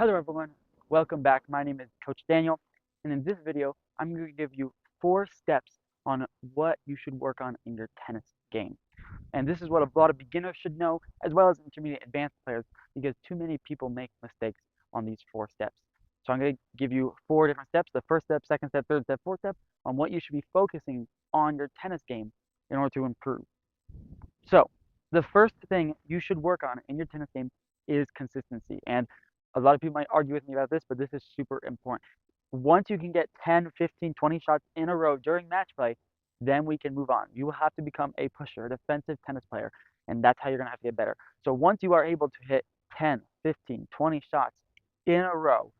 Hello everyone, welcome back. My name is Coach Daniel, and in this video, I'm going to give you 4 steps on what you should work on in your tennis game. And this is what a lot of beginners should know, as well as intermediate advanced players, because too many people make mistakes on these 4 steps. So I'm going to give you 4 different steps, the first step, second step, third step, fourth step, on what you should be focusing on your tennis game in order to improve. So the first thing you should work on in your tennis game is consistency. And a lot of people might argue with me about this, but this is super important. Once you can get 10, 15, 20 shots in a row during match play, then we can move on. You will have to become a pusher, a defensive tennis player, and that's how you're going to have to get better. So once you are able to hit 10, 15, 20 shots in a row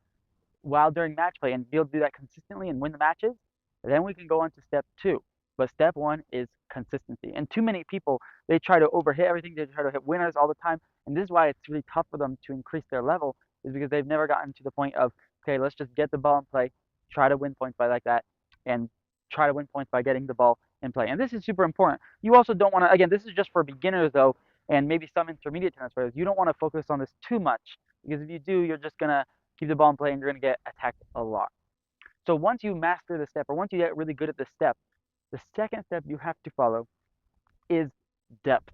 while during match play and be able to do that consistently and win the matches, then we can go on to step 2. But step 1 is consistency. And too many people, they try to overhit everything, they try to hit winners all the time, and this is why it's really tough for them to increase their level, is because they've never gotten to the point of, okay, let's just get the ball in play, try to win points by like that, and try to win points by getting the ball in play. And this is super important. You also don't want to, again, this is just for beginners though, and maybe some intermediate tennis players. You don't want to focus on this too much, because if you do, you're just going to keep the ball in play and you're going to get attacked a lot. So once you master the step, or once you get really good at the step, the second step you have to follow is depth.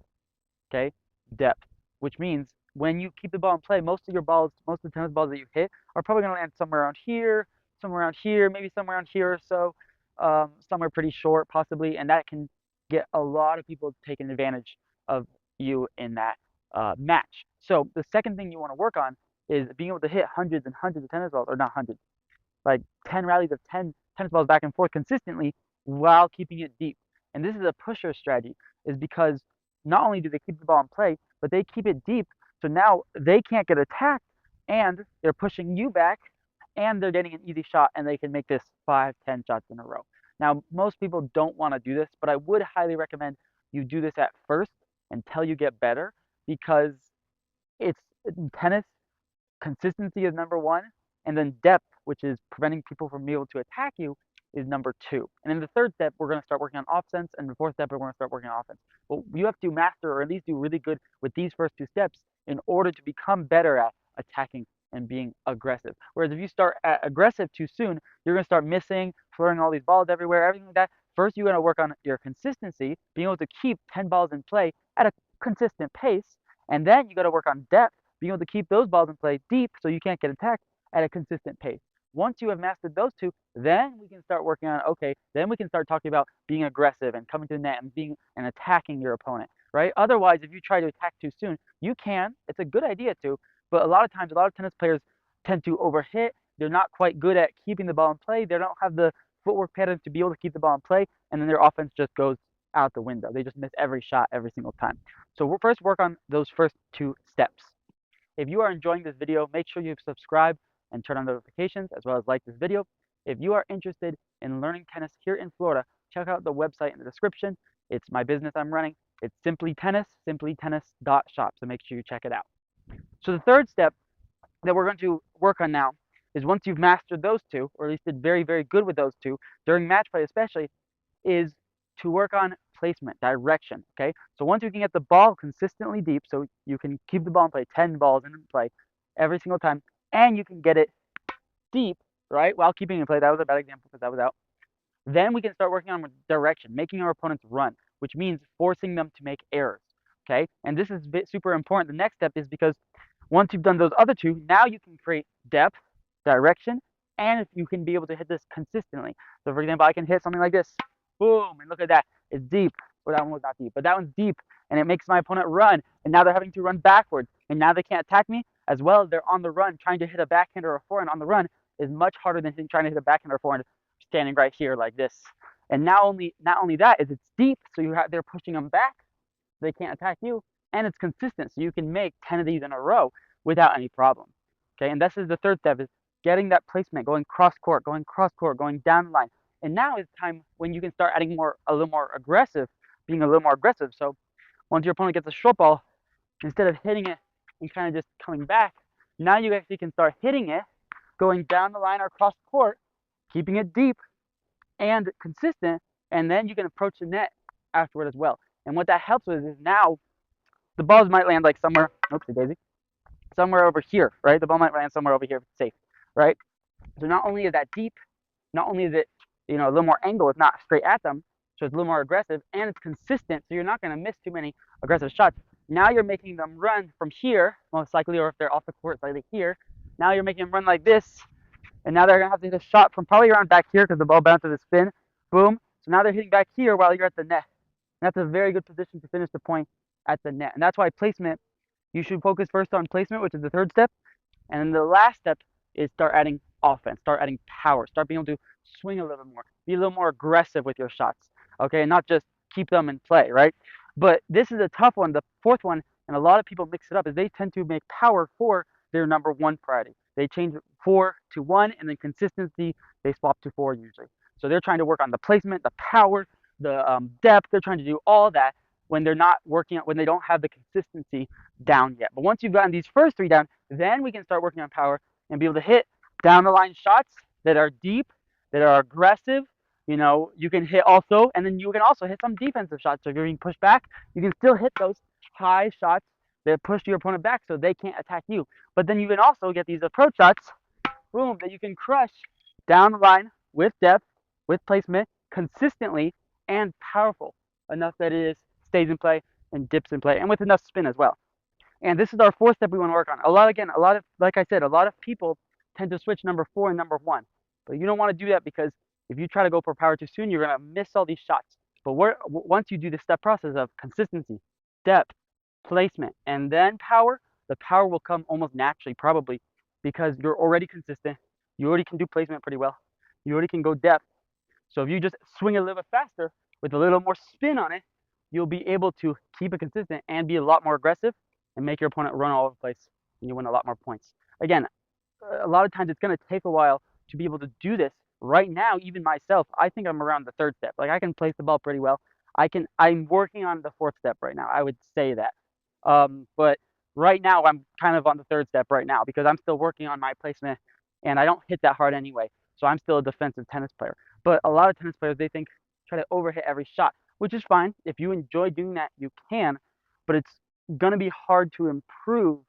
Okay, depth, which means when you keep the ball in play, most of your balls, most of the tennis balls that you hit are probably going to land somewhere around here, maybe somewhere around here or so, somewhere pretty short possibly, and that can get a lot of people taking advantage of you in that match. So the second thing you want to work on is being able to hit hundreds and hundreds of tennis balls, or not hundreds, like 10 rallies of 10 tennis balls back and forth consistently while keeping it deep. And this is a pusher strategy, is because not only do they keep the ball in play, but they keep it deep. So now they can't get attacked, and they're pushing you back, and they're getting an easy shot, and they can make this 5, 10 shots in a row. Now, most people don't want to do this, but I would highly recommend you do this at first until you get better, because it's tennis, consistency is number 1, and then depth, which is preventing people from being able to attack you, is number 2. And in the third step, we're going to start working on offense, and the fourth step, we're going to start working on offense. But you have to master, or at least do really good with these first 2 steps in order to become better at attacking and being aggressive. Whereas if you start at aggressive too soon, you're going to start missing, throwing all these balls everywhere, everything like that. First, you're going to work on your consistency, being able to keep 10 balls in play at a consistent pace, and then you got to work on depth, being able to keep those balls in play deep so you can't get attacked at a consistent pace. Once you have mastered those 2, then we can start working on, okay, then we can start talking about being aggressive and coming to the net and being and attacking your opponent, right? Otherwise, if you try to attack too soon, you can. It's a good idea to, but a lot of times, a lot of tennis players tend to overhit. They're not quite good at keeping the ball in play. They don't have the footwork pattern to be able to keep the ball in play, and then their offense just goes out the window. They just miss every shot every single time. So we'll first work on those first 2 steps. If you are enjoying this video, make sure you subscribe and turn on notifications, as well as like this video. If you are interested in learning tennis here in Florida, check out the website in the description. It's my business I'm running. It's Simply Tennis, simplytennis.shop, so make sure you check it out. So the third step that we're going to work on now is, once you've mastered those 2, or at least did very, very good with those 2, during match play especially, is to work on placement, direction, okay? So once you can get the ball consistently deep, so you can keep the ball in play, 10 balls in play every single time, and you can get it deep, right, while keeping it in play. That was a bad example because that was out. Then we can start working on direction, making our opponents run, which means forcing them to make errors, okay? And this is super important. The next step is, because once you've done those other 2, now you can create depth, direction, and if you can be able to hit this consistently. So for example, I can hit something like this, boom, and look at that, it's deep. Or that one was not deep, but that one's deep, and it makes my opponent run, and now they're having to run backwards, and now they can't attack me, as well as they're on the run. Trying to hit a backhand or a forehand on the run is much harder than trying to hit a backhand or forehand standing right here like this. And not only that is it's deep, so they're pushing them back, they can't attack you, and it's consistent, so you can make 10 of these in a row without any problem. Okay, and this is the third step, is getting that placement, going cross court, going down the line. And now is time when you can start adding a little more aggressive, being a little more aggressive. So once your opponent gets a short ball, instead of hitting it and kind of just coming back, now you actually can start hitting it, going down the line or across court, keeping it deep and consistent, and then you can approach the net afterward as well. And what that helps with is, now the balls might land like somewhere, oopsie daisy, somewhere over here, right? The ball might land somewhere over here if it's safe, right? So not only is that deep, not only is it, a little more angle, it's not straight at them, so it's a little more aggressive, and it's consistent, so you're not going to miss too many aggressive shots. Now you're making them run from here, most likely, or if they're off the court, slightly here. Now you're making them run like this, and now they're going to have to hit a shot from probably around back here because the ball bounces a spin. Boom. So now they're hitting back here while you're at the net. And that's a very good position to finish the point at the net. And that's why placement, you should focus first on placement, which is the third step. And then the last step is start adding offense, start adding power, start being able to swing a little bit more, be a little more aggressive with your shots, okay, and not just keep them in play, right? But this is a tough one, the fourth one, and a lot of people mix it up, is they tend to make power for their number one priority. They change 4 to 1, and then consistency, they swap to 4 usually. So they're trying to work on the placement, the power, the depth. They're trying to do all that when they're not working, when they don't have the consistency down yet. But once you've gotten these first 3 down, then we can start working on power and be able to hit down the line shots that are deep, that are aggressive. You can hit also, and then you can also hit some defensive shots. So if you're being pushed back, you can still hit those high shots that push your opponent back so they can't attack you. But then you can also get these approach shots, boom, that you can crush down the line with depth, with placement, consistently, and powerful enough that it stays in play and dips in play, and with enough spin as well. And this is our fourth step we want to work on. Like I said, a lot of people tend to switch number 4 and number 1. But you don't want to do that because if you try to go for power too soon, you're going to miss all these shots. But once you do the step process of consistency, depth, placement, and then power, the power will come almost naturally, probably, because you're already consistent. You already can do placement pretty well. You already can go depth. So if you just swing a little bit faster with a little more spin on it, you'll be able to keep it consistent and be a lot more aggressive and make your opponent run all over the place, and you win a lot more points. Again, a lot of times it's going to take a while to be able to do this. Right now, even myself, I think I'm around the third step. Like, I can place the ball pretty well. I'm working on the fourth step right now. I would say that. But right now, I'm kind of on the third step right now because I'm still working on my placement, and I don't hit that hard anyway. So I'm still a defensive tennis player. But a lot of tennis players, they try to overhit every shot, which is fine. If you enjoy doing that, you can. But it's going to be hard to improve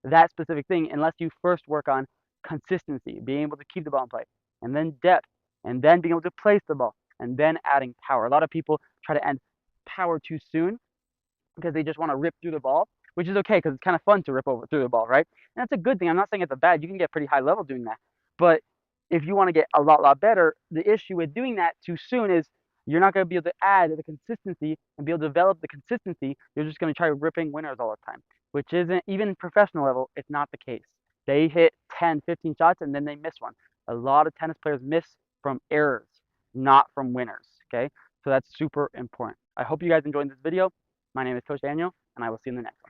that specific thing unless you first work on consistency, being able to keep the ball in play, and then depth, and then being able to place the ball, and then adding power. A lot of people try to add power too soon because they just want to rip through the ball, which is okay because it's kind of fun to rip through the ball, right? And that's a good thing. I'm not saying it's a bad. You can get pretty high level doing that. But if you want to get a lot better, the issue with doing that too soon is you're not going to be able to add the consistency and be able to develop the consistency. You're just going to try ripping winners all the time, which isn't, even professional level, it's not the case. They hit 10, 15 shots and then they miss one. A lot of tennis players miss from errors, not from winners, okay? So that's super important. I hope you guys enjoyed this video. My name is Coach Daniel, and I will see you in the next.